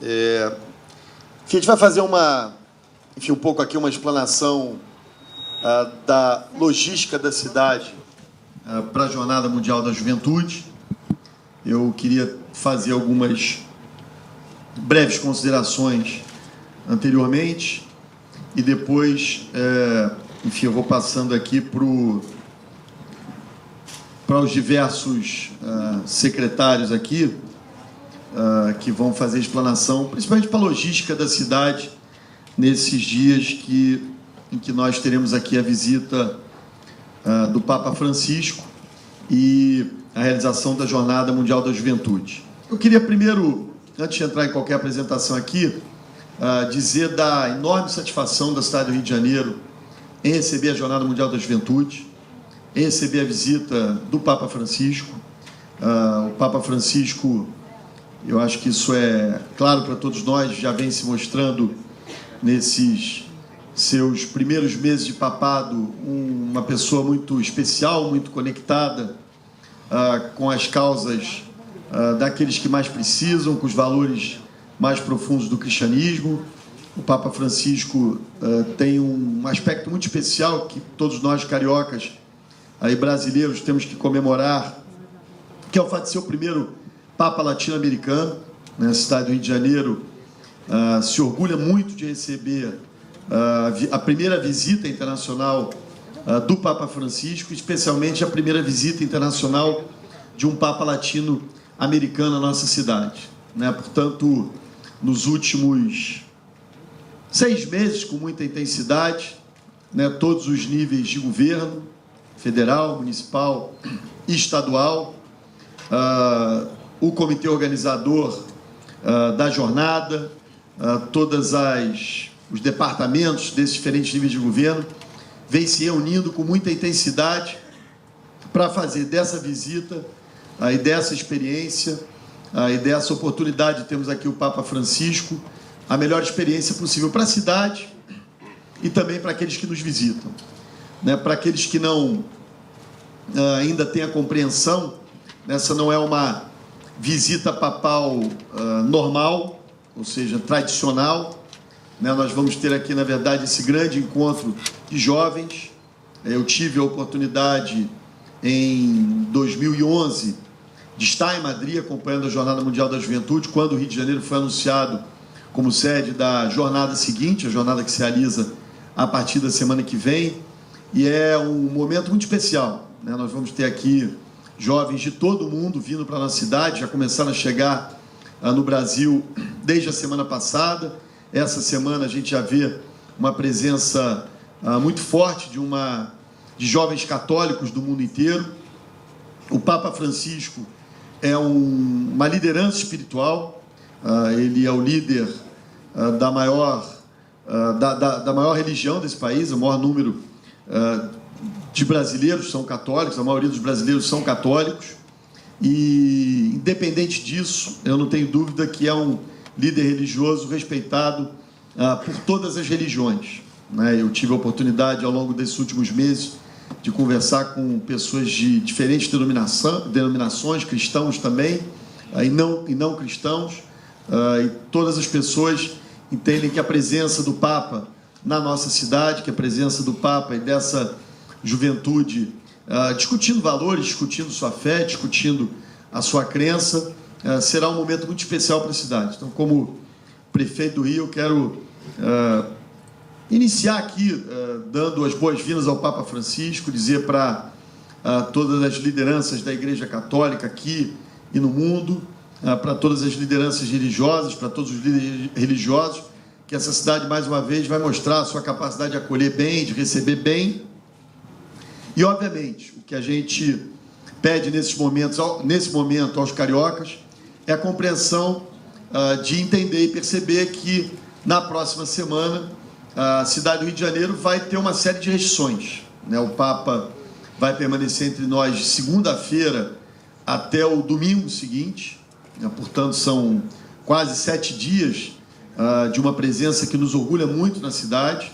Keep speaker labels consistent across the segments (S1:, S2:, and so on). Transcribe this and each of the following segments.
S1: A gente vai fazer um pouco aqui uma explanação da logística da cidade para a Jornada Mundial da Juventude. Eu queria fazer algumas breves considerações anteriormente e depois, eu vou passando aqui para os diversos secretários aqui que vão fazer a explanação, principalmente para a logística da cidade nesses dias em que nós teremos aqui a visita do Papa Francisco e a realização da Jornada Mundial da Juventude. Eu queria primeiro, antes de entrar em qualquer apresentação aqui, dizer da enorme satisfação da cidade do Rio de Janeiro em receber a Jornada Mundial da Juventude, em receber a visita do Papa Francisco. O Papa Francisco, eu acho que isso é claro para todos nós, já vem se mostrando nesses seus primeiros meses de papado uma pessoa muito especial, muito conectada com as causas daqueles que mais precisam, com os valores mais profundos do cristianismo. O Papa Francisco tem um aspecto muito especial que todos nós cariocas e brasileiros temos que comemorar, que é o fato de ser o primeiro Papa latino-americano. A cidade do Rio de Janeiro se orgulha muito de receber a primeira visita internacional do Papa Francisco, especialmente a primeira visita internacional de um Papa latino-americano à nossa cidade. Portanto, nos últimos 6 meses, com muita intensidade, todos os níveis de governo, federal, municipal e estadual, o comitê organizador da jornada, todos os departamentos desses diferentes níveis de governo vêm se reunindo com muita intensidade para fazer dessa visita e dessa experiência e dessa oportunidade de termos aqui o Papa Francisco a melhor experiência possível para a cidade e também para aqueles que nos visitam. Para aqueles que não ainda têm a compreensão, essa não é uma visita papal normal, ou seja, tradicional. Nós vamos ter aqui, na verdade, esse grande encontro de jovens. Eu tive a oportunidade, em 2011, de estar em Madrid acompanhando a Jornada Mundial da Juventude, quando o Rio de Janeiro foi anunciado como sede da jornada seguinte, a jornada que se realiza a partir da semana que vem, e é um momento muito especial. Nós vamos ter aqui jovens de todo o mundo vindo para a nossa cidade, já começaram a chegar no Brasil desde a semana passada. Essa semana a gente já vê uma presença muito forte de jovens católicos do mundo inteiro. O Papa Francisco é uma liderança espiritual, ele é o líder da maior religião desse país. O maior número de brasileiros são católicos, a maioria dos brasileiros são católicos, e independente disso, eu não tenho dúvida que é um líder religioso respeitado por todas as religiões. Eu tive a oportunidade, ao longo desses últimos meses, de conversar com pessoas de diferentes denominações, cristãos também, e não cristãos, e todas as pessoas entendem que a presença do Papa na nossa cidade, que a presença do Papa e dessa juventude discutindo valores, discutindo sua fé, discutindo a sua crença, será um momento muito especial para a cidade. Então, como prefeito do Rio, eu quero iniciar aqui dando as boas-vindas ao Papa Francisco, dizer para todas as lideranças da Igreja Católica aqui e no mundo, para todas as lideranças religiosas, para todos os líderes religiosos, que essa cidade, mais uma vez, vai mostrar a sua capacidade de acolher bem, de receber bem. E, obviamente, o que a gente pede nesse momento aos cariocas é a compreensão de entender e perceber que, na próxima semana, a cidade do Rio de Janeiro vai ter uma série de restrições. O Papa vai permanecer entre nós de segunda-feira até o domingo seguinte, portanto, são quase 7 dias de uma presença que nos orgulha muito na cidade.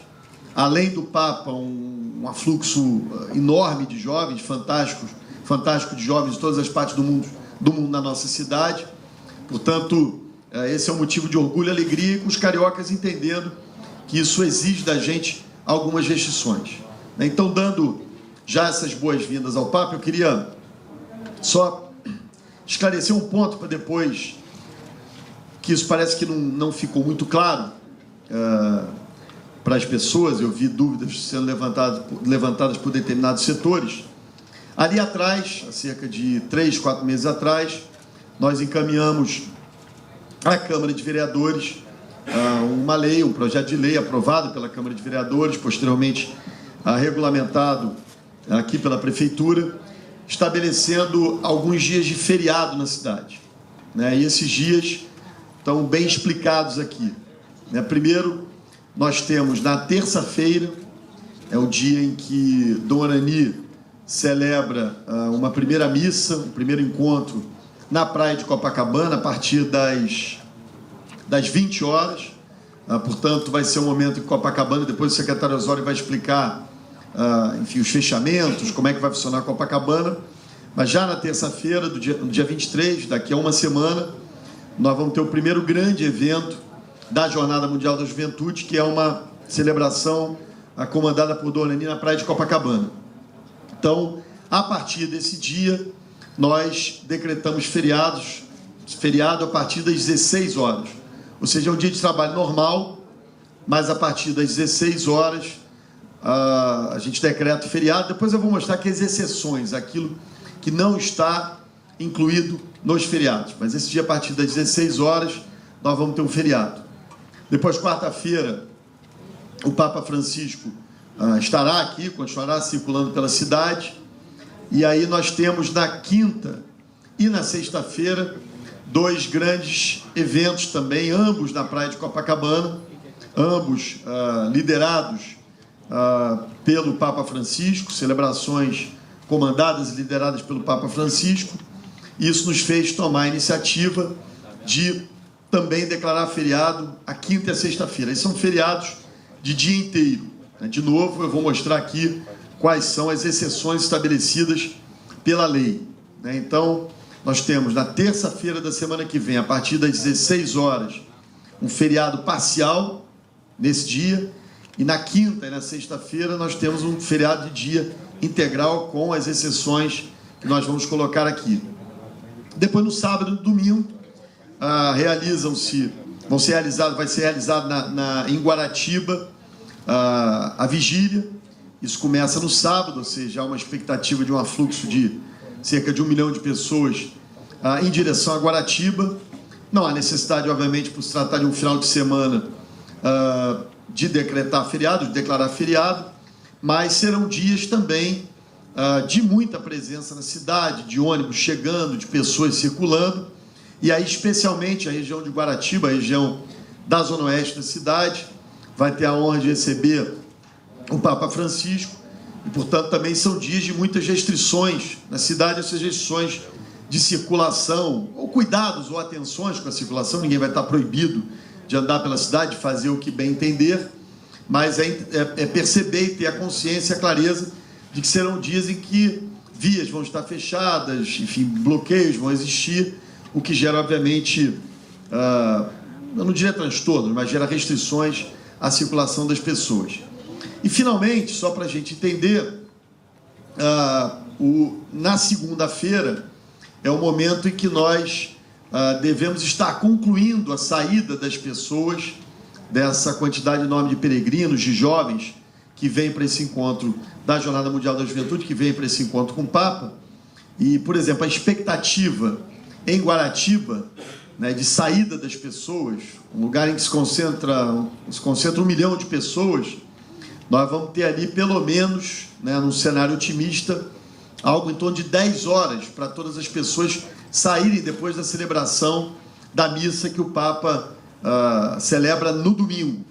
S1: Além do Papa, um afluxo enorme de jovens, fantástico de jovens de todas as partes do mundo na nossa cidade. Portanto, esse é um motivo de orgulho e alegria, e com os cariocas entendendo que isso exige da gente algumas restrições. Então, dando já essas boas-vindas ao Papa, eu queria só esclarecer um ponto para depois, que isso parece que não ficou muito claro para as pessoas. Eu vi dúvidas sendo levantadas por determinados setores. Ali atrás, há cerca de 3, 4 meses atrás, nós encaminhamos à Câmara de Vereadores uma lei, um projeto de lei aprovado pela Câmara de Vereadores, posteriormente regulamentado aqui pela Prefeitura, estabelecendo alguns dias de feriado na cidade, né? E esses dias estão bem explicados aqui, né? Primeiro, nós temos na terça-feira, é o dia em que Dom Arani celebra uma primeira missa, um primeiro encontro na praia de Copacabana, a partir das 20 horas. Portanto, vai ser um momento em Copacabana, depois o secretário Osório vai explicar, enfim, os fechamentos, como é que vai funcionar a Copacabana. Mas já na terça-feira, no dia 23, daqui a uma semana, nós vamos ter o primeiro grande evento da Jornada Mundial da Juventude, que é uma celebração comandada por Dom Arani na praia de Copacabana. Então, a partir desse dia, nós decretamos feriado a partir das 16 horas. Ou seja, é um dia de trabalho normal, mas a partir das 16 horas a gente decreta feriado. Depois eu vou mostrar que as exceções, aquilo que não está incluído nos feriados. Mas esse dia, a partir das 16 horas, nós vamos ter um feriado. Depois, quarta-feira, o Papa Francisco estará aqui, continuará circulando pela cidade. E aí nós temos na quinta e na sexta-feira 2 grandes eventos também, ambos na praia de Copacabana, ambos liderados pelo Papa Francisco, celebrações comandadas e lideradas pelo Papa Francisco. Isso nos fez tomar a iniciativa de também declarar feriado a quinta e a sexta-feira. Eles são feriados de dia inteiro. De novo, eu vou mostrar aqui quais são as exceções estabelecidas pela lei. Então, nós temos na terça-feira da semana que vem, a partir das 16 horas, um feriado parcial nesse dia, e na quinta e na sexta-feira nós temos um feriado de dia integral com as exceções que nós vamos colocar aqui. Depois, no sábado e no domingo, vai ser realizado em Guaratiba a vigília. Isso começa no sábado, ou seja, há uma expectativa de um afluxo de cerca de 1 milhão de pessoas em direção a Guaratiba. Não há necessidade, obviamente, por se tratar de um final de semana, de decretar feriado, de declarar feriado, mas serão dias também de muita presença na cidade, de ônibus chegando, de pessoas circulando, e aí especialmente a região de Guaratiba, a região da zona oeste da cidade, vai ter a honra de receber o Papa Francisco, e, portanto, também são dias de muitas restrições na cidade, essas restrições de circulação, ou cuidados ou atenções com a circulação. Ninguém vai estar proibido de andar pela cidade, fazer o que bem entender, mas é perceber e ter a consciência, a clareza de que serão dias em que vias vão estar fechadas, enfim, bloqueios vão existir, o que gera, obviamente, eu não diria transtornos, mas gera restrições à circulação das pessoas. E, finalmente, só para a gente entender, na segunda-feira é o momento em que nós devemos estar concluindo a saída das pessoas, dessa quantidade enorme de peregrinos, de jovens, que vêm para esse encontro da Jornada Mundial da Juventude, que vêm para esse encontro com o Papa. E, por exemplo, a expectativa em Guaratiba, né, de saída das pessoas, um lugar em que se concentra 1 milhão de pessoas, nós vamos ter ali, pelo menos, né, num cenário otimista, algo em torno de 10 horas para todas as pessoas saírem depois da celebração da missa que o Papa celebra no domingo.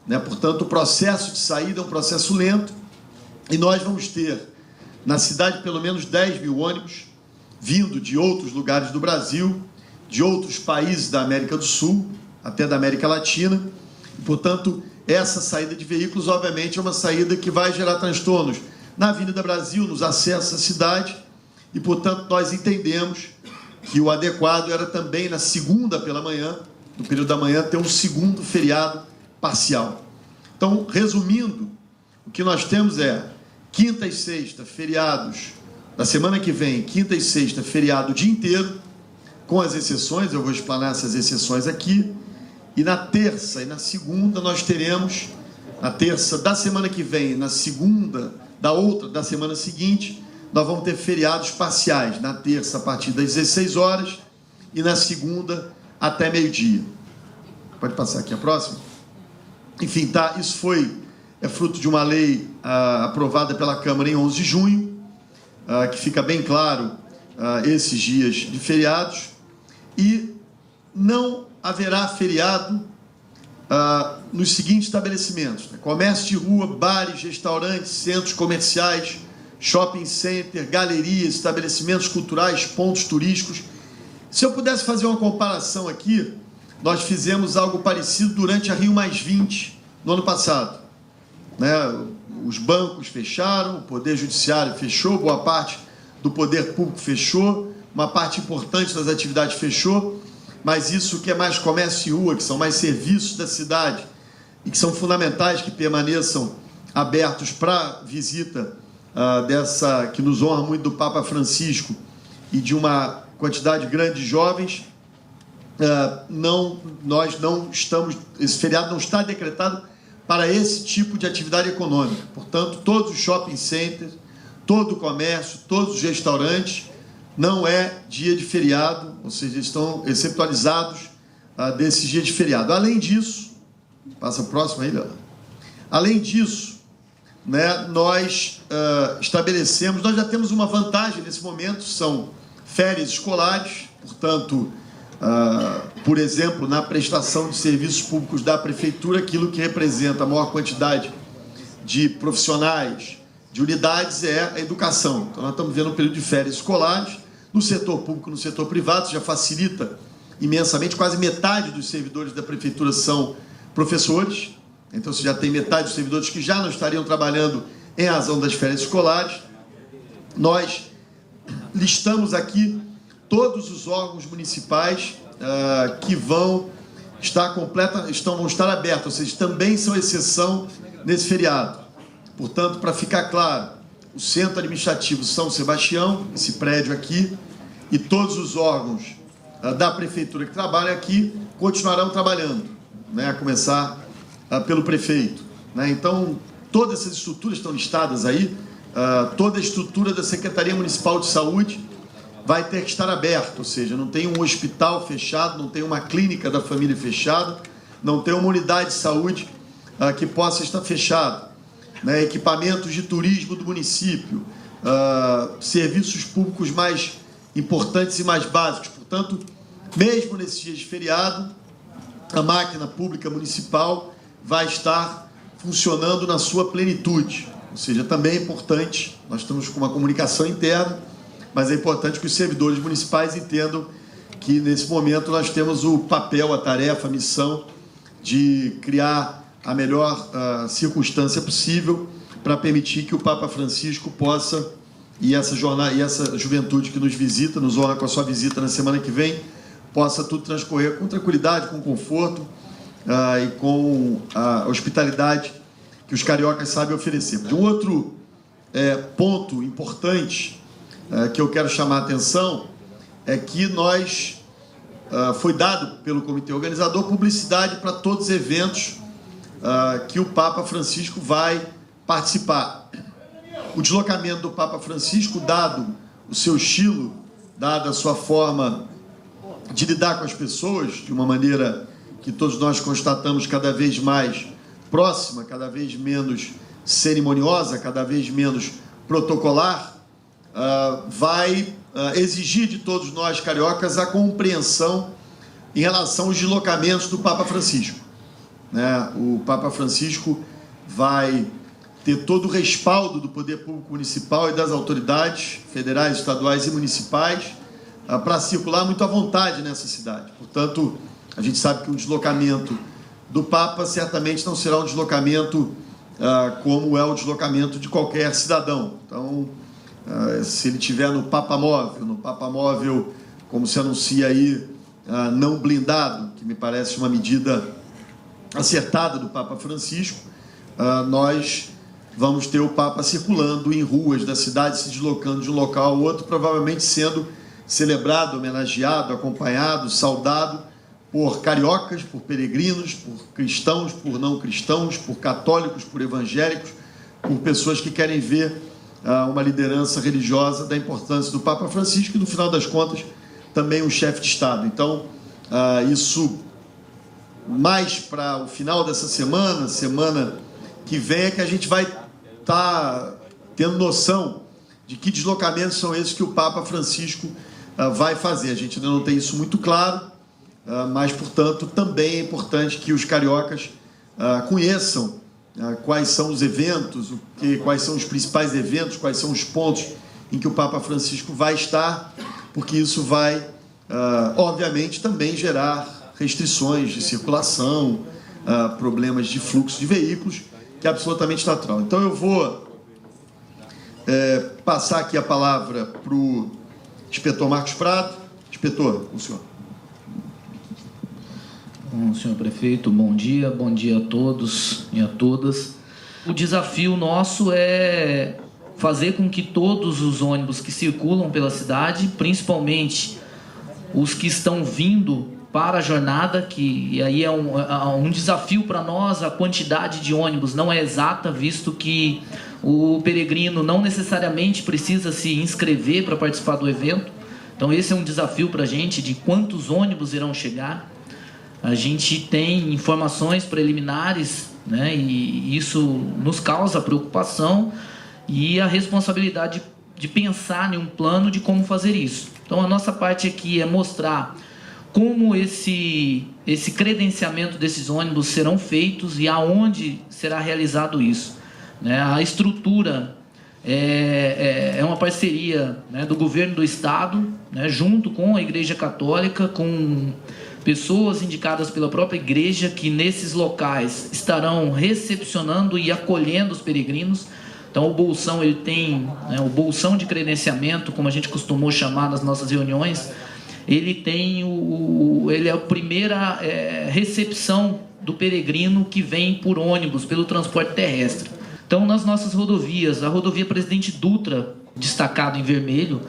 S1: Né? Portanto, o processo de saída é um processo lento, e nós vamos ter na cidade pelo menos 10 mil ônibus vindo de outros lugares do Brasil, de outros países da América do Sul, até da América Latina. E, portanto, essa saída de veículos, obviamente, é uma saída que vai gerar transtornos na Avenida Brasil, nos acessos à cidade, e, portanto, nós entendemos que o adequado era também, na segunda pela manhã, no período da manhã, ter um segundo feriado parcial. Então, resumindo, o que nós temos é quinta e sexta, feriados da semana que vem, quinta e sexta, feriado o dia inteiro, com as exceções, eu vou explanar essas exceções aqui, e na terça e na segunda nós teremos, na terça da semana que vem, na segunda da semana seguinte, nós vamos ter feriados parciais, na terça a partir das 16 horas e na segunda até meio-dia. Pode passar aqui a próxima? Enfim, tá, isso é fruto de uma lei aprovada pela Câmara em 11 de junho, que fica bem claro esses dias de feriados, e não haverá feriado nos seguintes estabelecimentos, né? Comércio de rua, bares, restaurantes, centros comerciais, shopping center, galerias, estabelecimentos culturais, pontos turísticos. Se eu pudesse fazer uma comparação aqui, nós fizemos algo parecido durante a Rio+20 no ano passado, né? Os bancos fecharam, o Poder Judiciário fechou, boa parte do Poder Público fechou, uma parte importante das atividades fechou, mas isso que é mais comércio de rua, que são mais serviços da cidade e que são fundamentais que permaneçam abertos para visita que nos honra muito, do Papa Francisco e de uma quantidade grande de jovens, nós não estamos, esse feriado não está decretado para esse tipo de atividade econômica. Portanto, todos os shopping centers, todo o comércio, todos os restaurantes, não é dia de feriado, ou seja, estão exceptualizados desses dias de feriado. Além disso, passa o próximo aí, Léo. Além disso, né, nós estabelecemos, nós já temos uma vantagem nesse momento, são férias escolares, portanto, por exemplo, na prestação de serviços públicos da Prefeitura, aquilo que representa a maior quantidade de profissionais, de unidades, é a educação. Então, nós estamos vendo um período de férias escolares, no setor público, no setor privado, já facilita imensamente, quase metade dos servidores da Prefeitura são professores, então você já tem metade dos servidores que já não estariam trabalhando em razão das férias escolares. Nós listamos aqui todos os órgãos municipais que vão estar abertos, ou seja, também são exceção nesse feriado. Portanto, para ficar claro, o Centro Administrativo São Sebastião, esse prédio aqui, e todos os órgãos da Prefeitura que trabalham aqui continuarão trabalhando, né, a começar pelo prefeito, né? Então, todas essas estruturas estão listadas aí, toda a estrutura da Secretaria Municipal de Saúde vai ter que estar aberta, ou seja, não tem um hospital fechado, não tem uma clínica da família fechada, não tem uma unidade de saúde que possa estar fechada, né? Equipamentos de turismo do município, serviços públicos mais importantes e mais básicos. Portanto, mesmo nesses dias de feriado, a máquina pública municipal vai estar funcionando na sua plenitude. Ou seja, também é importante, nós estamos com uma comunicação interna, mas é importante que os servidores municipais entendam que, nesse momento, nós temos o papel, a tarefa, a missão de criar a melhor circunstância possível para permitir que o Papa Francisco possa, e essa juventude que nos visita, nos honra com a sua visita na semana que vem, possa tudo transcorrer com tranquilidade, com conforto e com a hospitalidade que os cariocas sabem oferecer. Um outro ponto importante que eu quero chamar a atenção é que foi dado pelo comitê organizador publicidade para todos os eventos que o Papa Francisco vai participar. O deslocamento do Papa Francisco, dado o seu estilo, dada a sua forma de lidar com as pessoas, de uma maneira que todos nós constatamos cada vez mais próxima, cada vez menos cerimoniosa, cada vez menos protocolar, vai exigir de todos nós cariocas a compreensão em relação aos deslocamentos do Papa Francisco, né? O Papa Francisco vai ter todo o respaldo do poder público municipal e das autoridades federais, estaduais e municipais para circular muito à vontade nessa cidade. Portanto, a gente sabe que o deslocamento do Papa certamente não será um deslocamento como é o deslocamento de qualquer cidadão. Então, se ele estiver no Papa Móvel, como se anuncia aí não blindado, que me parece uma medida acertada do Papa Francisco, nós vamos ter o Papa circulando em ruas da cidade, se deslocando de um local ao outro, provavelmente sendo celebrado, homenageado, acompanhado, saudado por cariocas, por peregrinos, por cristãos, por não cristãos, por católicos, por evangélicos, por pessoas que querem ver uma liderança religiosa da importância do Papa Francisco e, no final das contas, também um chefe de Estado. Então, isso mais para o final dessa semana que vem, é que a gente vai estar tendo noção de que deslocamentos são esses que o Papa Francisco vai fazer. A gente ainda não tem isso muito claro, mas, portanto, também é importante que os cariocas conheçam quais são os eventos, quais são os principais eventos, quais são os pontos em que o Papa Francisco vai estar, porque isso vai, obviamente, também gerar restrições de circulação, problemas de fluxo de veículos, que é absolutamente natural. Então, eu vou passar aqui a palavra para o inspetor Marcos Prado. Inspetor, o senhor.
S2: Bom, senhor prefeito, bom dia a todos e a todas. O desafio nosso é fazer com que todos os ônibus que circulam pela cidade, principalmente os que estão vindo para a jornada, e aí é um desafio para nós, a quantidade de ônibus não é exata, visto que o peregrino não necessariamente precisa se inscrever para participar do evento. Então esse é um desafio para a gente, de quantos ônibus irão chegar. A gente tem informações preliminares, né, e isso nos causa preocupação e a responsabilidade de pensar em um plano de como fazer isso. Então a nossa parte aqui é mostrar como esse credenciamento desses ônibus serão feitos e aonde será realizado isso, né? A estrutura é uma parceria, né, do governo do estado, né, junto com a Igreja Católica, com pessoas indicadas pela própria igreja, que nesses locais estarão recepcionando e acolhendo os peregrinos. Então o bolsão, ele tem, né, o bolsão de credenciamento, como a gente costumou chamar nas nossas reuniões, ele tem ele é a primeira recepção do peregrino que vem por ônibus, pelo transporte terrestre. Então, nas nossas rodovias, a rodovia Presidente Dutra, destacado em vermelho,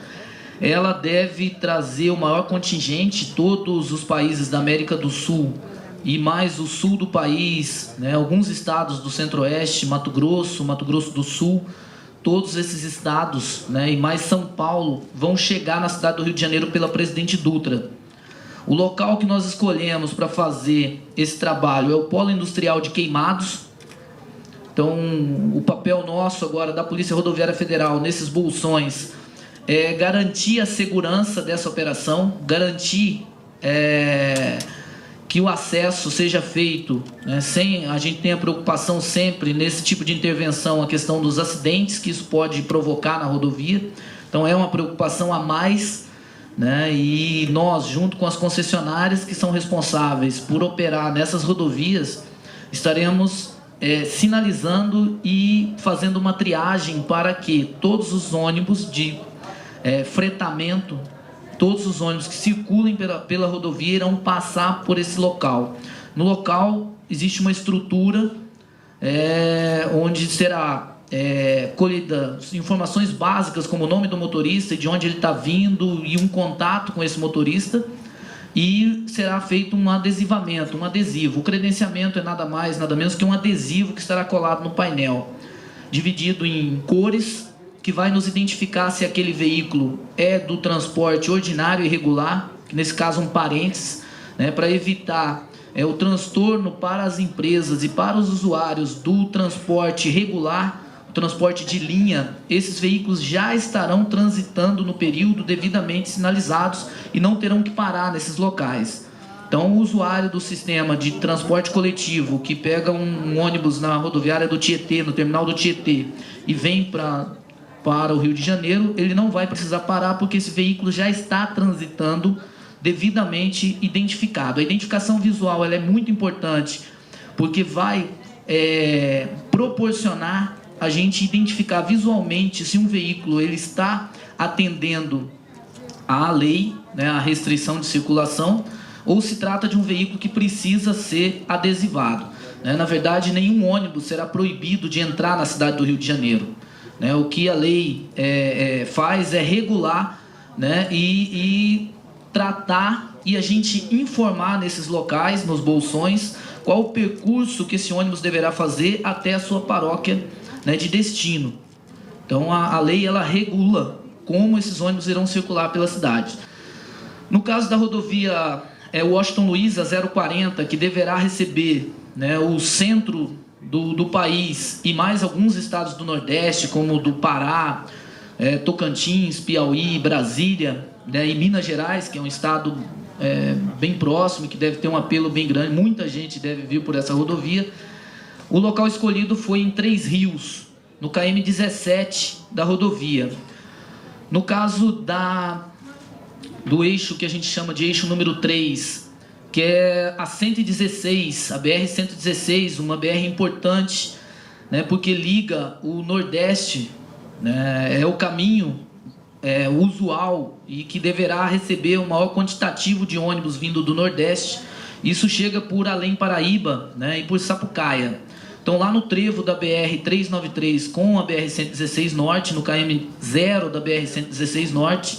S2: ela deve trazer o maior contingente, todos os países da América do Sul e mais o sul do país, né, alguns estados do Centro-Oeste, Mato Grosso do Sul, todos esses estados, né, e mais São Paulo, vão chegar na cidade do Rio de Janeiro pela Presidente Dutra. O local que nós escolhemos para fazer esse trabalho é o Polo Industrial de Queimados. Então, o papel nosso agora da Polícia Rodoviária Federal nesses bolsões é garantir a segurança dessa operação, garantir que o acesso seja feito, né, sem a gente ter a preocupação sempre nesse tipo de intervenção, a questão dos acidentes que isso pode provocar na rodovia. Então é uma preocupação a mais, né, e nós, junto com as concessionárias que são responsáveis por operar nessas rodovias, estaremos sinalizando e fazendo uma triagem para que todos os ônibus de fretamento, todos os ônibus que circulem pela rodovia irão passar por esse local. No local existe uma estrutura onde será colhida informações básicas, como o nome do motorista e de onde ele está vindo, e um contato com esse motorista, e será feito um adesivamento, um adesivo. O credenciamento é nada mais, nada menos que um adesivo que estará colado no painel, dividido em cores, que vai nos identificar se aquele veículo é do transporte ordinário e regular, que nesse caso um parênteses, né, para evitar o transtorno para as empresas e para os usuários do transporte regular, o transporte de linha. Esses veículos já estarão transitando no período devidamente sinalizados e não terão que parar nesses locais. Então, o usuário do sistema de transporte coletivo que pega um ônibus na rodoviária do Tietê, no terminal do Tietê, e vem para o Rio de Janeiro, ele não vai precisar parar, porque esse veículo já está transitando devidamente identificado. A identificação visual, ela é muito importante, porque vai proporcionar a gente identificar visualmente se um veículo ele está atendendo à lei, né, à restrição de circulação, ou se trata de um veículo que precisa ser adesivado. Na verdade, nenhum ônibus será proibido de entrar na cidade do Rio de Janeiro. O que a lei faz é regular, e tratar e a gente informar nesses locais, nos bolsões, qual o percurso que esse ônibus deverá fazer até a sua paróquia, de destino. Então, a lei ela regula como esses ônibus irão circular pela cidade. No caso da rodovia Washington Luiz, a 040, que deverá receber o centro do país e mais alguns estados do Nordeste, como do Pará, Tocantins, Piauí, Brasília, e Minas Gerais, que é um estado bem próximo, que deve ter um apelo bem grande, muita gente deve vir por essa rodovia. O local escolhido foi em Três Rios, no km 17 da rodovia. No caso do eixo que a gente chama de eixo número 3, que é a 116, a BR-116, uma BR importante, porque liga o Nordeste, é o caminho usual e que deverá receber o maior quantitativo de ônibus vindo do Nordeste. Isso chega por Além Paraíba, e por Sapucaia. Então, lá no trevo da BR-393 com a BR-116 Norte, no km 0 da BR-116 Norte,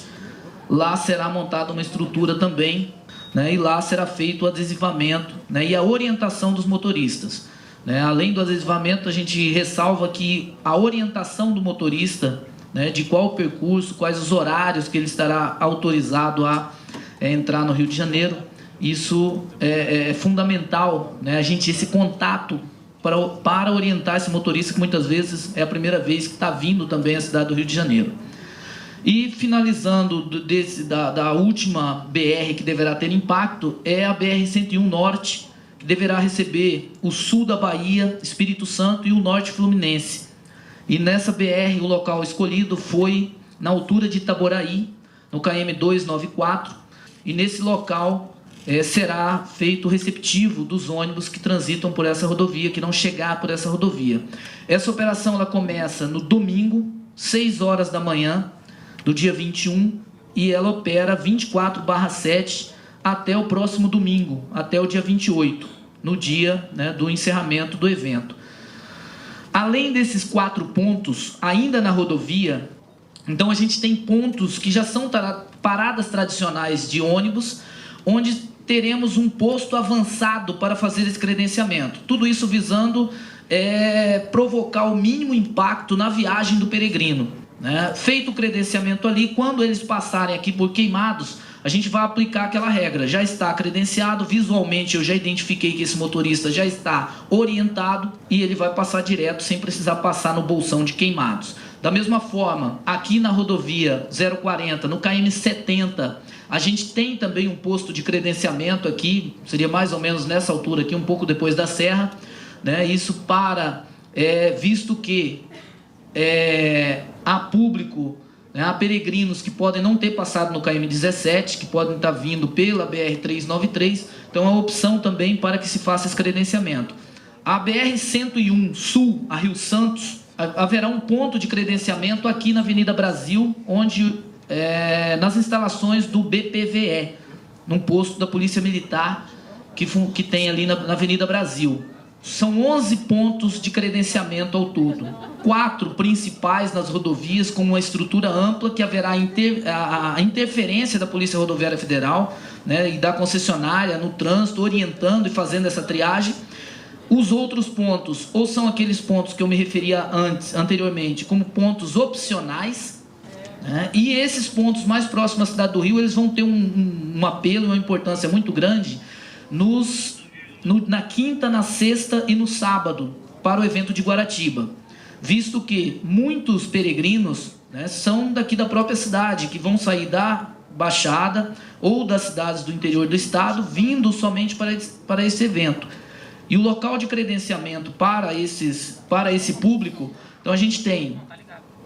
S2: lá será montada uma estrutura também, e lá será feito o adesivamento, e a orientação dos motoristas. Além do adesivamento, a gente ressalva que a orientação do motorista, de qual o percurso, quais os horários que ele estará autorizado a entrar no Rio de Janeiro, isso é fundamental, esse contato para orientar esse motorista, que muitas vezes é a primeira vez que está vindo também à cidade do Rio de Janeiro. E finalizando da última BR que deverá ter impacto, é a BR-101 Norte, que deverá receber o sul da Bahia, Espírito Santo e o norte fluminense. E nessa BR, o local escolhido foi na altura de Itaboraí, no km 294, e nesse local será feito o receptivo dos ônibus que transitam por essa rodovia, que não chegar por essa rodovia. Essa operação ela começa no domingo, 6 horas da manhã, do dia 21, e ela opera 24/7 até o próximo domingo, até o dia 28, no dia do encerramento do evento. Além desses 4 pontos, ainda na rodovia, então a gente tem pontos que já são paradas tradicionais de ônibus, onde teremos um posto avançado para fazer esse credenciamento. Tudo isso visando provocar o mínimo impacto na viagem do peregrino. Feito o credenciamento ali, quando eles passarem aqui por Queimados, a gente vai aplicar aquela regra. Já está credenciado, visualmente eu já identifiquei que esse motorista já está orientado e ele vai passar direto sem precisar passar no bolsão de Queimados. Da mesma forma, aqui na rodovia 040, no km 70, a gente tem também um posto de credenciamento aqui, seria mais ou menos nessa altura aqui, um pouco depois da serra, isso para, visto que há público, há peregrinos que podem não ter passado no km 17, que podem estar vindo pela BR-393, então é uma opção também para que se faça esse credenciamento. A BR-101 Sul, a Rio Santos, haverá um ponto de credenciamento aqui na Avenida Brasil, onde nas instalações do BPVE, num posto da Polícia Militar que tem ali na Avenida Brasil. São 11 pontos de credenciamento ao todo. 4 principais nas rodovias, com uma estrutura ampla, que haverá a interferência da Polícia Rodoviária Federal, e da concessionária no trânsito, orientando e fazendo essa triagem. Os outros pontos, ou são aqueles pontos que eu me referia anteriormente, como pontos opcionais, e esses pontos mais próximos à cidade do Rio, eles vão ter um apelo e uma importância muito grande na quinta, na sexta e no sábado, para o evento de Guaratiba, visto que muitos peregrinos são daqui da própria cidade, que vão sair da Baixada ou das cidades do interior do estado, vindo somente para esse evento. E o local de credenciamento para esse público, então a gente tem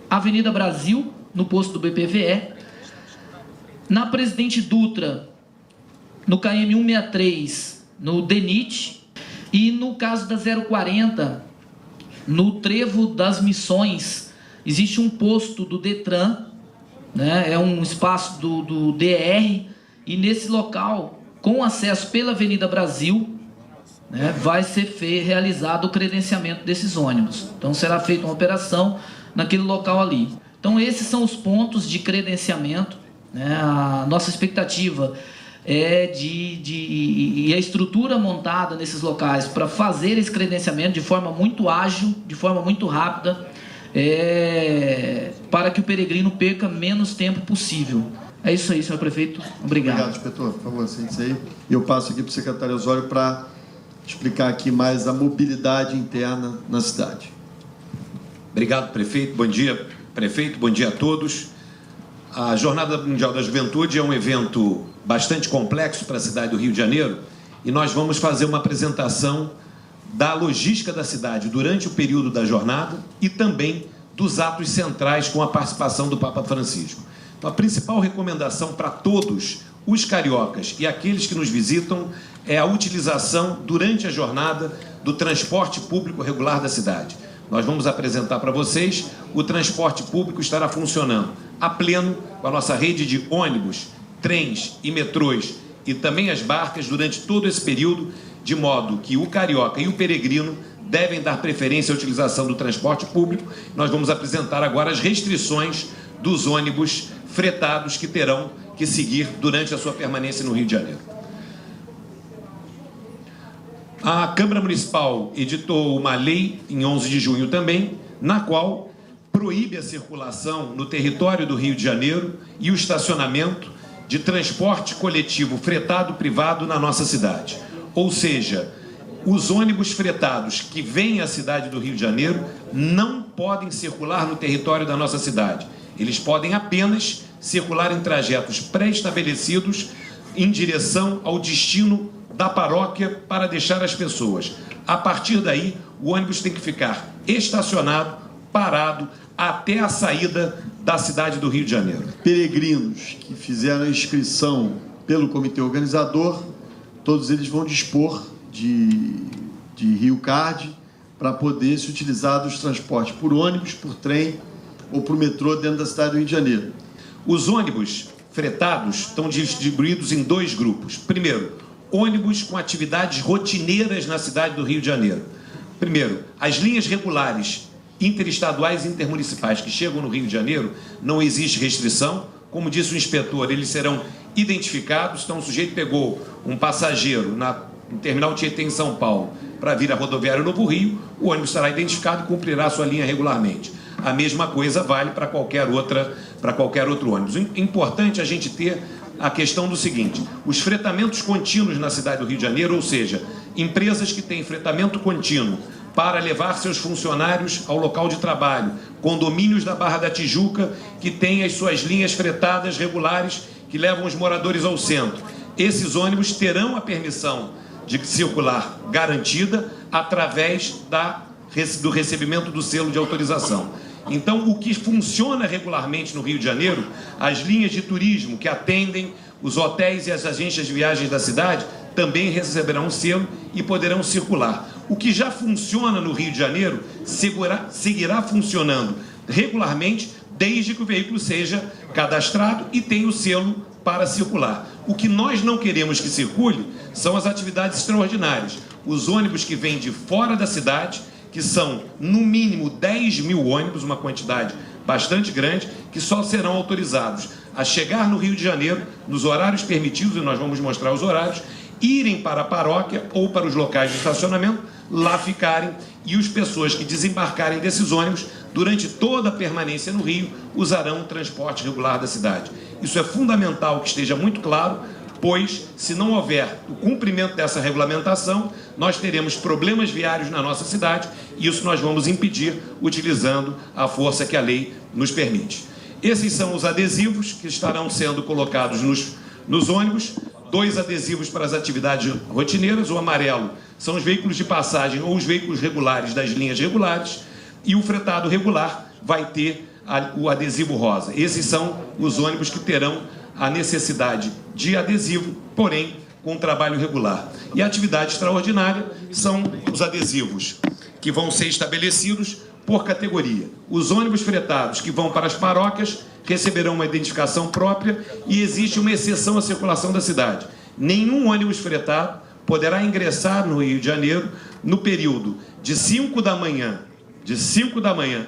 S2: a Avenida Brasil, no posto do BPVE, na Presidente Dutra, no KM 163, no DENIT, e no caso da 040, no Trevo das Missões, existe um posto do DETRAN, é um espaço do DR, e nesse local com acesso pela Avenida Brasil, né, vai ser realizado o credenciamento desses ônibus. Então será feita uma operação naquele local ali. Então esses são os pontos de credenciamento, né? A nossa expectativa é e a estrutura montada nesses locais para fazer esse credenciamento de forma muito ágil, de forma muito rápida, para que o peregrino perca menos tempo possível. É isso aí, senhor prefeito. Obrigado.
S1: Obrigado, inspetor. Por favor, sente-se aí. E eu passo aqui para o secretário Osório para explicar aqui mais a mobilidade interna na cidade.
S3: Obrigado, prefeito. Bom dia, prefeito. Bom dia a todos. A Jornada Mundial da Juventude é um evento bastante complexo para a cidade do Rio de Janeiro e nós vamos fazer uma apresentação da logística da cidade durante o período da jornada e também dos atos centrais com a participação do Papa Francisco. Então, a principal recomendação para todos os cariocas e aqueles que nos visitam é a utilização durante a jornada do transporte público regular da cidade. Nós vamos apresentar para vocês, o transporte público estará funcionando a pleno com a nossa rede de ônibus, trens e metrôs e também as barcas durante todo esse período, de modo que o carioca e o peregrino devem dar preferência à utilização do transporte público. Nós vamos apresentar agora as restrições dos ônibus fretados que terão que seguir durante a sua permanência no Rio de Janeiro. A Câmara Municipal editou uma lei em 11 de junho também, na qual proíbe a circulação no território do Rio de Janeiro e o estacionamento de transporte coletivo fretado privado na nossa cidade. Ou seja, os ônibus fretados que vêm à cidade do Rio de Janeiro não podem circular no território da nossa cidade. Eles podem apenas circular em trajetos pré-estabelecidos em direção ao destino da paróquia para deixar as pessoas. A partir daí, o ônibus tem que ficar estacionado, parado, até a saída da cidade do Rio de Janeiro.
S1: Peregrinos que fizeram a inscrição pelo comitê organizador, todos eles vão dispor de Rio Card para poder se utilizar dos transportes por ônibus, por trem ou por metrô dentro da cidade do Rio de Janeiro.
S3: Os ônibus fretados estão distribuídos em dois grupos. Primeiro, ônibus com atividades rotineiras na cidade do Rio de Janeiro. Primeiro, as linhas regulares interestaduais e intermunicipais que chegam no Rio de Janeiro, não existe restrição. Como disse o inspetor, eles serão identificados. Então, o sujeito pegou um passageiro no terminal Tietê, em São Paulo, para vir à rodoviária Novo Rio, o ônibus será identificado e cumprirá sua linha regularmente. A mesma coisa vale para qualquer outro ônibus. Importante a gente ter a questão do seguinte: os fretamentos contínuos na cidade do Rio de Janeiro, ou seja, empresas que têm fretamento contínuo para levar seus funcionários ao local de trabalho, condomínios da Barra da Tijuca que têm as suas linhas fretadas regulares que levam os moradores ao centro. Esses ônibus terão a permissão de circular garantida através do recebimento do selo de autorização. Então, o que funciona regularmente no Rio de Janeiro, as linhas de turismo que atendem os hotéis e as agências de viagens da cidade, também receberão um selo e poderão circular. O que já funciona no Rio de Janeiro seguirá funcionando regularmente, desde que o veículo seja cadastrado e tenha o selo para circular. O que nós não queremos que circule são as atividades extraordinárias. Os ônibus que vêm de fora da cidade, que são no mínimo 10 mil ônibus, uma quantidade bastante grande, que só serão autorizados a chegar no Rio de Janeiro nos horários permitidos, e nós vamos mostrar os horários, irem para a paróquia ou para os locais de estacionamento, lá ficarem, e as pessoas que desembarcarem desses ônibus, durante toda a permanência no Rio, usarão o transporte regular da cidade. Isso é fundamental que esteja muito claro, pois, se não houver o cumprimento dessa regulamentação, nós teremos problemas viários na nossa cidade, e isso nós vamos impedir utilizando a força que a lei nos permite. Esses são os adesivos que estarão sendo colocados nos ônibus. 2 adesivos para as atividades rotineiras. O amarelo são os veículos de passagem ou os veículos regulares das linhas regulares, e o fretado regular vai ter o adesivo rosa. Esses são os ônibus que terão a necessidade de adesivo, porém com trabalho regular. E a atividade extraordinária são os adesivos que vão ser estabelecidos por categoria. Os ônibus fretados que vão para as paróquias receberão uma identificação própria, e existe uma exceção à circulação da cidade, nenhum ônibus fretado poderá ingressar no Rio de Janeiro no período de 5 da manhã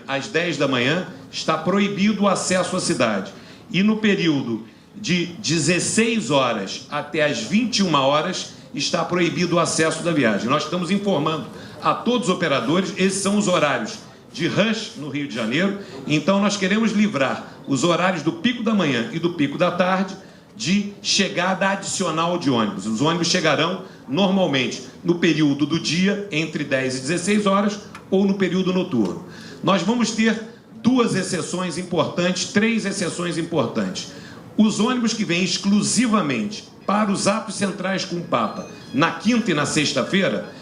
S3: às 10 da manhã, está proibido o acesso à cidade. E no período de 16 horas até as 21 horas, está proibido o acesso da viagem. Nós estamos informando a todos os operadores, esses são os horários de rush no Rio de Janeiro, então nós queremos livrar os horários do pico da manhã e do pico da tarde de chegada adicional de ônibus. Os ônibus chegarão normalmente no período do dia, entre 10 e 16 horas, ou no período noturno. Nós vamos ter duas exceções importantes, três exceções importantes. Os ônibus que vêm exclusivamente para os atos centrais com o Papa, na quinta e na sexta-feira,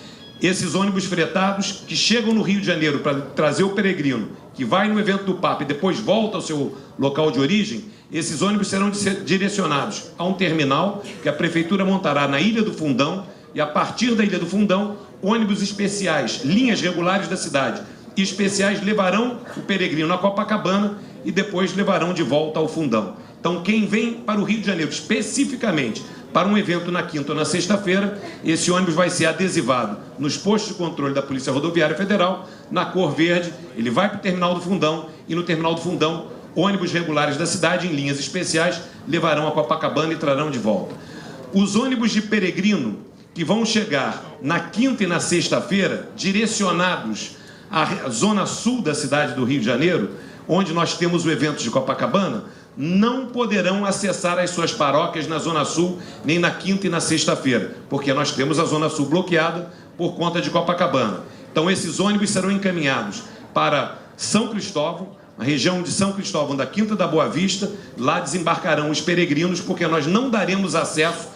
S3: esses ônibus fretados que chegam no Rio de Janeiro para trazer o peregrino, que vai no evento do Papa e depois volta ao seu local de origem, esses ônibus serão direcionados a um terminal que a Prefeitura montará na Ilha do Fundão, e a partir da Ilha do Fundão, ônibus especiais, linhas regulares da cidade, especiais levarão o peregrino a Copacabana e depois levarão de volta ao Fundão. Então, quem vem para o Rio de Janeiro especificamente para um evento na quinta ou na sexta-feira, esse ônibus vai ser adesivado nos postos de controle da Polícia Rodoviária Federal, na cor verde, ele vai para o terminal do Fundão, e no terminal do Fundão, ônibus regulares da cidade, em linhas especiais, levarão a Copacabana e trarão de volta. Os ônibus de peregrino que vão chegar na quinta e na sexta-feira, direcionados à zona sul da cidade do Rio de Janeiro, onde nós temos o evento de Copacabana, não poderão acessar as suas paróquias na Zona Sul, nem na quinta e na sexta-feira, porque nós temos a Zona Sul bloqueada por conta de Copacabana. Então, esses ônibus serão encaminhados para São Cristóvão, a região de São Cristóvão da Quinta da Boa Vista. Lá desembarcarão os peregrinos, porque nós não daremos acesso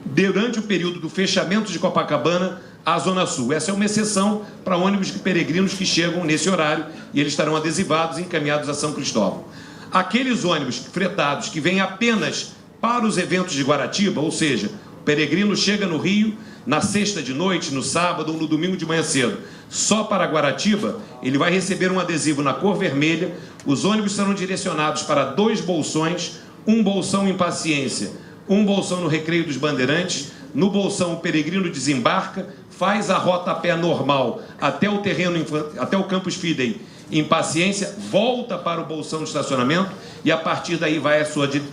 S3: durante o período do fechamento de Copacabana à Zona Sul. Essa é uma exceção para ônibus de peregrinos que chegam nesse horário, e eles estarão adesivados e encaminhados a São Cristóvão. Aqueles ônibus fretados que vêm apenas para os eventos de Guaratiba, ou seja, o peregrino chega no Rio na sexta de noite, no sábado ou no domingo de manhã cedo, só para Guaratiba, ele vai receber um adesivo na cor vermelha. Os ônibus serão direcionados para 2 bolsões, um bolsão em Paciência, um bolsão no Recreio dos Bandeirantes. No bolsão, o peregrino desembarca, faz a rota a pé normal até o terreno, até o Campus Fidei, em Paciência, volta para o bolsão de estacionamento e a partir daí vai